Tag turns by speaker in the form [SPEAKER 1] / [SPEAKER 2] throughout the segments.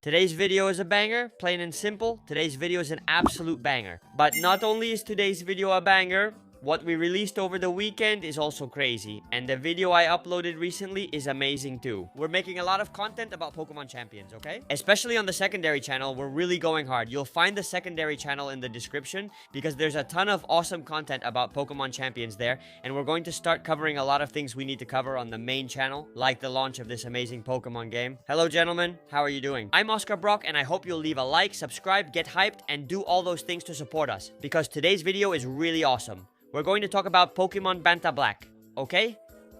[SPEAKER 1] Today's video is a banger, plain and simple. Today's video is an absolute banger. But not only is today's video a banger, what we released over the weekend is also crazy. And the video I uploaded recently is amazing too. We're making a lot of content about Pokemon Champions, okay? Especially on the secondary channel, we're really going hard. You'll find the secondary channel in the description because there's a ton of awesome content about Pokemon Champions there. And we're going to start covering a lot of things we need to cover on the main channel, like the launch of this amazing Pokemon game. Hello, gentlemen. How are you doing? I'm Oscar Brock, and I hope you'll leave a like, subscribe, get hyped, and do all those things to support us because today's video is really awesome. We're going to talk about Pokemon Banta Black, okay?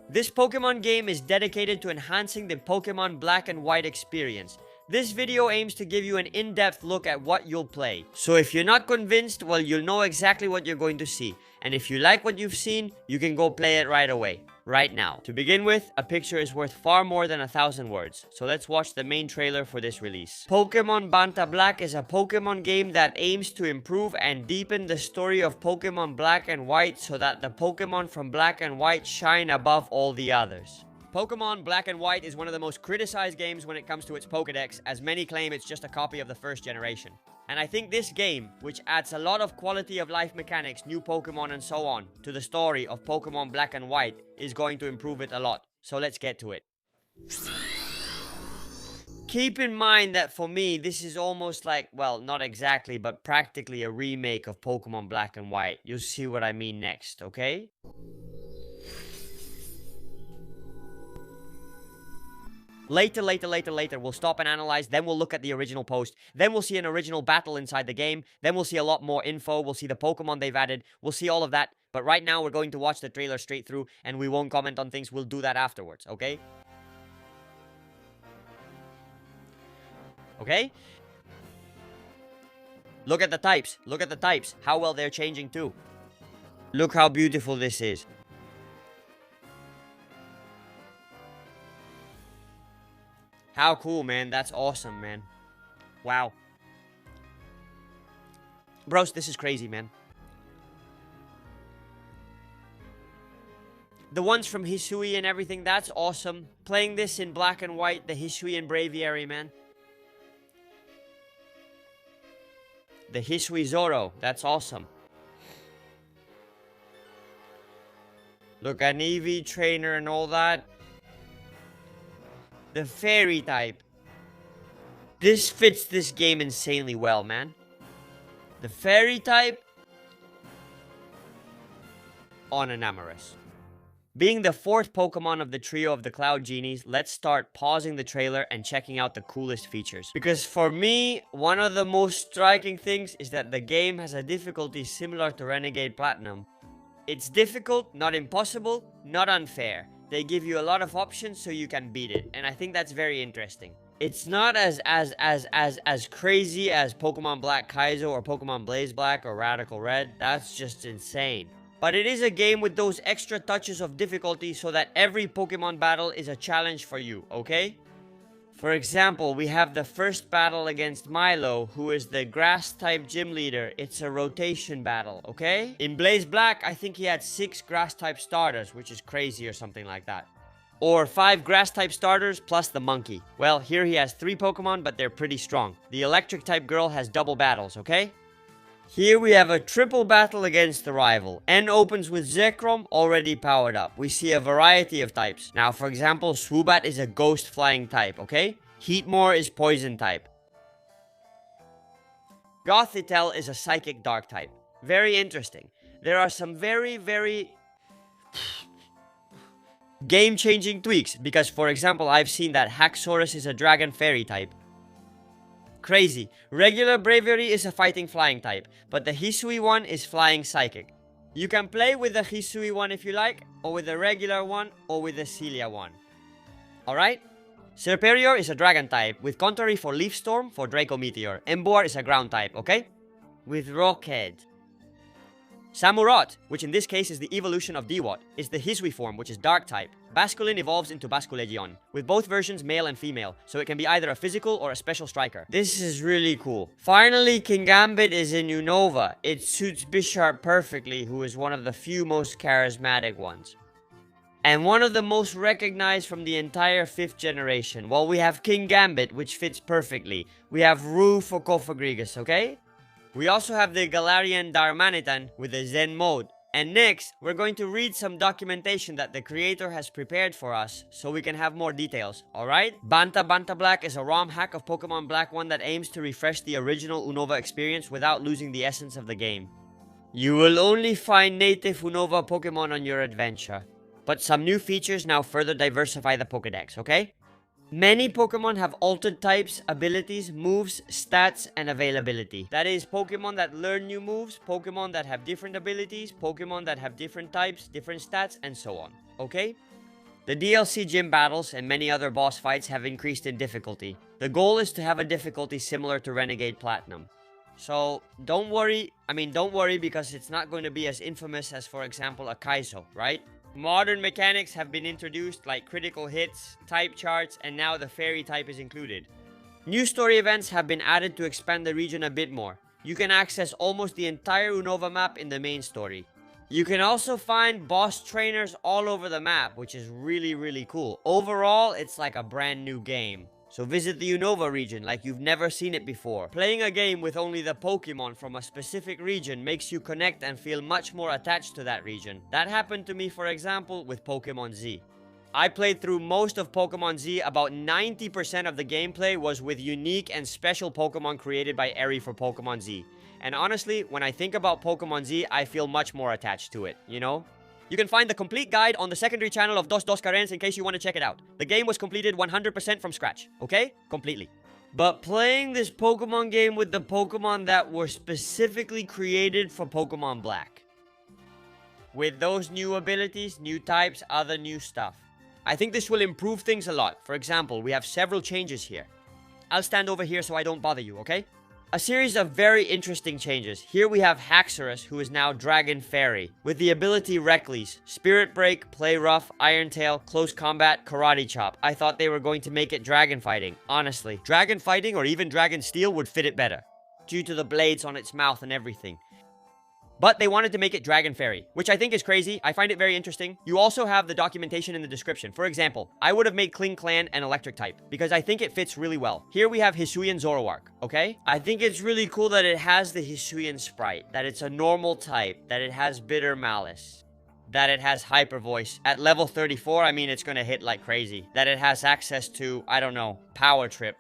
[SPEAKER 1] This Pokemon game is dedicated to enhancing the Pokemon Black and White experience. This video aims to give you an in-depth look at what you'll play. So if you're not convinced, well, you'll know exactly what you're going to see. And if you like what you've seen, you can go play it right away. Right now. To begin with, a picture is worth far more than 1,000 words. So let's watch the main trailer for this release. Pokemon Banta Black is a Pokemon game that aims to improve and deepen the story of Pokemon Black and White so that the Pokemon from Black and White shine above all the others. Pokemon Black and White is one of the most criticized games when it comes to its Pokédex, as many claim it's just a copy of the first generation. And I think this game, which adds a lot of quality of life mechanics, new Pokemon and so on, to the story of Pokemon Black and White, is going to improve it a lot. So let's get to it. Keep in mind that for me, this is almost like, well, not exactly, but practically a remake of Pokemon Black and White. You'll see what I mean next, okay? Later, we'll stop and analyze, then we'll look at the original post, then we'll see an original battle inside the game, then we'll see a lot more info, we'll see the Pokemon they've added, we'll see all of that, but right now we're going to watch the trailer straight through, and we won't comment on things, we'll do that afterwards, okay? Okay? Look at the types, how well they're changing too. Look how beautiful this is. How cool, man. That's awesome, man. Wow. Bros, this is crazy, man. The ones from Hisui and everything, that's awesome. Playing this in Black and White, the Hisui and Braviary, man. The Hisui Zoro, that's awesome. Look, an EV trainer and all that. The fairy type. This fits this game insanely well, man. The fairy type on an Amoris. Being the fourth Pokemon of the trio of the Cloud Genies, let's start pausing the trailer and checking out the coolest features. Because for me, one of the most striking things is that the game has a difficulty similar to Renegade Platinum. It's difficult, not impossible, not unfair. They give you a lot of options so you can beat it, and I think that's very interesting. It's not as crazy as Pokemon Black Kaizo or Pokemon Blaze Black or Radical Red. That's just insane. But it is a game with those extra touches of difficulty so that every Pokemon battle is a challenge for you, okay? For example, we have the first battle against Milo, who is the Grass-type gym leader. It's a rotation battle, okay? In Blaze Black, I think he had 6 Grass-type starters, which is crazy or something like that. Or 5 Grass-type starters plus the monkey. Well, here he has 3 Pokemon, but they're pretty strong. The Electric-type girl has double battles, okay? Here we have a triple battle against the rival. N opens with Zekrom already powered up. We see a variety of types. Now, for example, Swoobat is a ghost flying type, okay? Heatmore is poison type. Gothitelle is a psychic dark type. Very interesting. There are some very game-changing tweaks. Because, for example, I've seen that Haxorus is a dragon fairy type. Crazy. Regular Braviary is a fighting flying type, but the Hisui one is flying psychic. You can play with the Hisui one if you like, or with the regular one, or with the Celia one. Alright? Serperior is a dragon type, with Contrary for Leaf Storm for Draco Meteor. Emboar is a ground type, okay? With Rockhead. Samurott, which in this case is the evolution of Dewott, is the Hisui form, which is dark type. Basculin evolves into Basculegion, with both versions male and female, so it can be either a physical or a special striker. This is really cool. Finally, Kingambit is in Unova. It suits Bisharp perfectly, who is one of the few most charismatic ones. And one of the most recognized from the entire 5th generation. Well, we have King Gambit, which fits perfectly. We have Rue for Kofagrigus, okay? We also have the Galarian Darmanitan with the Zen mode. And next, we're going to read some documentation that the creator has prepared for us so we can have more details, alright? Banta Black is a ROM hack of Pokemon Black 1 that aims to refresh the original Unova experience without losing the essence of the game. You will only find native Unova Pokemon on your adventure, but some new features now further diversify the Pokédex, okay? Many Pokemon have altered types, abilities, moves, stats, and availability. That is, Pokemon that learn new moves, Pokemon that have different abilities, Pokemon that have different types, different stats, and so on. Okay? The DLC gym battles and many other boss fights have increased in difficulty. The goal is to have a difficulty similar to Renegade Platinum. So, don't worry because it's not going to be as infamous as, for example, a Kaizo, right? Modern mechanics have been introduced like critical hits, type charts, and now the fairy type is included. New story events have been added to expand the region a bit more. You can access almost the entire Unova map in the main story. You can also find boss trainers all over the map, which is really cool. Overall, it's like a brand new game. So visit the Unova region like you've never seen it before. Playing a game with only the Pokemon from a specific region makes you connect and feel much more attached to that region. That happened to me, for example, with Pokemon Z. I played through most of Pokemon Z. About 90% of the gameplay was with unique and special Pokemon created by Eri for Pokemon Z. And honestly, when I think about Pokemon Z, I feel much more attached to it, you know? You can find the complete guide on the secondary channel of Dos Carens in case you want to check it out. The game was completed 100% from scratch, okay? Completely. But playing this Pokemon game with the Pokemon that were specifically created for Pokemon Black, with those new abilities, new types, other new stuff, I think this will improve things a lot. For example, we have several changes here. I'll stand over here so I don't bother you, okay? A series of very interesting changes. Here we have Haxorus, who is now Dragon Fairy, with the ability Reckless, Spirit Break, Play Rough, Iron Tail, Close Combat, Karate Chop. I thought they were going to make it Dragon Fighting, honestly. Dragon Fighting or even Dragon Steel would fit it better, due to the blades on its mouth and everything. But they wanted to make it Dragon Fairy, which I think is crazy. I find it very interesting. You also have the documentation in the description. For example, I would have made Kling Clan an electric type, because I think it fits really well. Here we have Hisuian Zoroark, okay? I think it's really cool that it has the Hisuian sprite, that it's a normal type, that it has Bitter Malice, that it has Hyper Voice. At level 34, I mean, it's gonna hit like crazy. That it has access to, I don't know, Power Trip,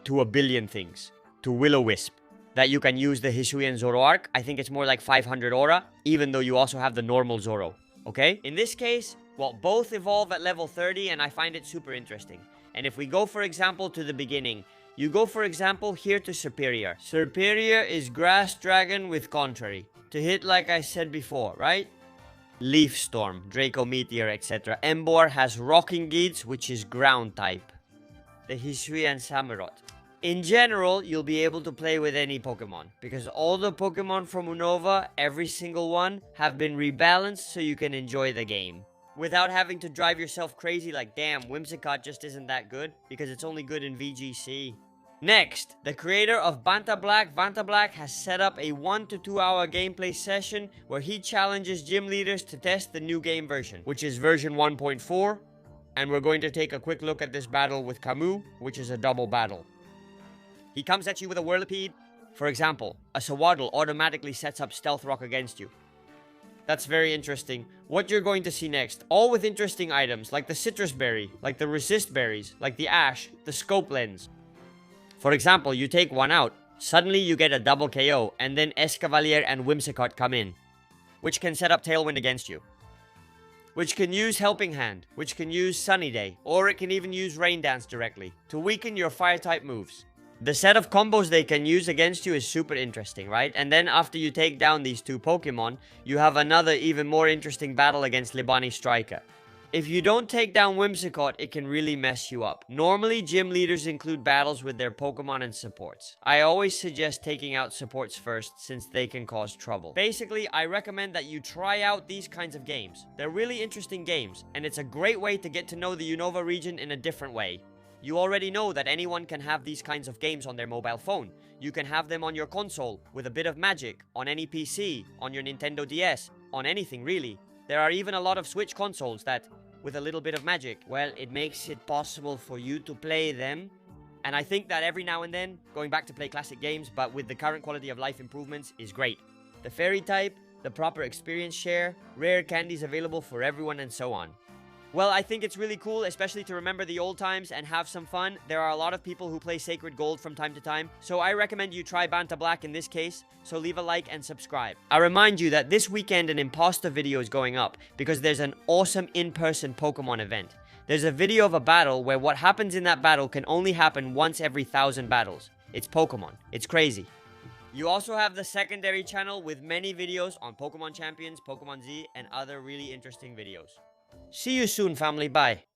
[SPEAKER 1] to a billion things, to Will-O-Wisp. That you can use the Hisuian Zoroark. I think it's more like 500 aura, even though you also have the normal Zoro, okay? In this case, well, both evolve at level 30, and I find it super interesting. And if we go, for example, to the beginning, you go, for example, here to Superior. Superior is Grass Dragon with Contrary, to hit like I said before, right? Leaf Storm, Draco Meteor, etc. Emboar has Rocking Geeds, which is Ground type. The Hisuian Samurott. In general, you'll be able to play with any Pokemon, because all the Pokemon from Unova, every single one, have been rebalanced so you can enjoy the game. Without having to drive yourself crazy like, damn, Whimsicott just isn't that good, because it's only good in VGC. Next, the creator of Vanta Black has set up a 1 to 2 hour gameplay session where he challenges gym leaders to test the new game version, which is version 1.4, and we're going to take a quick look at this battle with Camus, which is a double battle. He comes at you with a Whirlipede. For example, a Sawadle automatically sets up Stealth Rock against you. That's very interesting. What you're going to see next, all with interesting items, like the Citrus Berry, like the Resist Berries, like the Ash, the Scope Lens. For example, you take one out, suddenly you get a double KO, and then Escavalier and Whimsicott come in, which can set up Tailwind against you, which can use Helping Hand, which can use Sunny Day, or it can even use Rain Dance directly, to weaken your Fire-type moves. The set of combos they can use against you is super interesting, right? And then after you take down these two Pokemon, you have another even more interesting battle against Libani Striker. If you don't take down Whimsicott, it can really mess you up. Normally, gym leaders include battles with their Pokemon and supports. I always suggest taking out supports first, since they can cause trouble. Basically, I recommend that you try out these kinds of games. They're really interesting games, and it's a great way to get to know the Unova region in a different way. You already know that anyone can have these kinds of games on their mobile phone. You can have them on your console, with a bit of magic, on any PC, on your Nintendo DS, on anything really. There are even a lot of Switch consoles that with a little bit of magic? Well, it makes it possible for you to play them. And I think that every now and then, going back to play classic games, but with the current quality of life improvements, is great. The fairy type, the proper experience share, rare candies available for everyone, and so on. Well, I think it's really cool, especially to remember the old times and have some fun. There are a lot of people who play Sacred Gold from time to time, so I recommend you try Banta Black in this case, so leave a like and subscribe. I remind you that this weekend an imposter video is going up, because there's an awesome in-person Pokemon event. There's a video of a battle where what happens in that battle can only happen once every 1,000 battles. It's Pokemon. It's crazy. You also have the secondary channel with many videos on Pokemon Champions, Pokemon Z, and other really interesting videos. See you soon, family. Bye.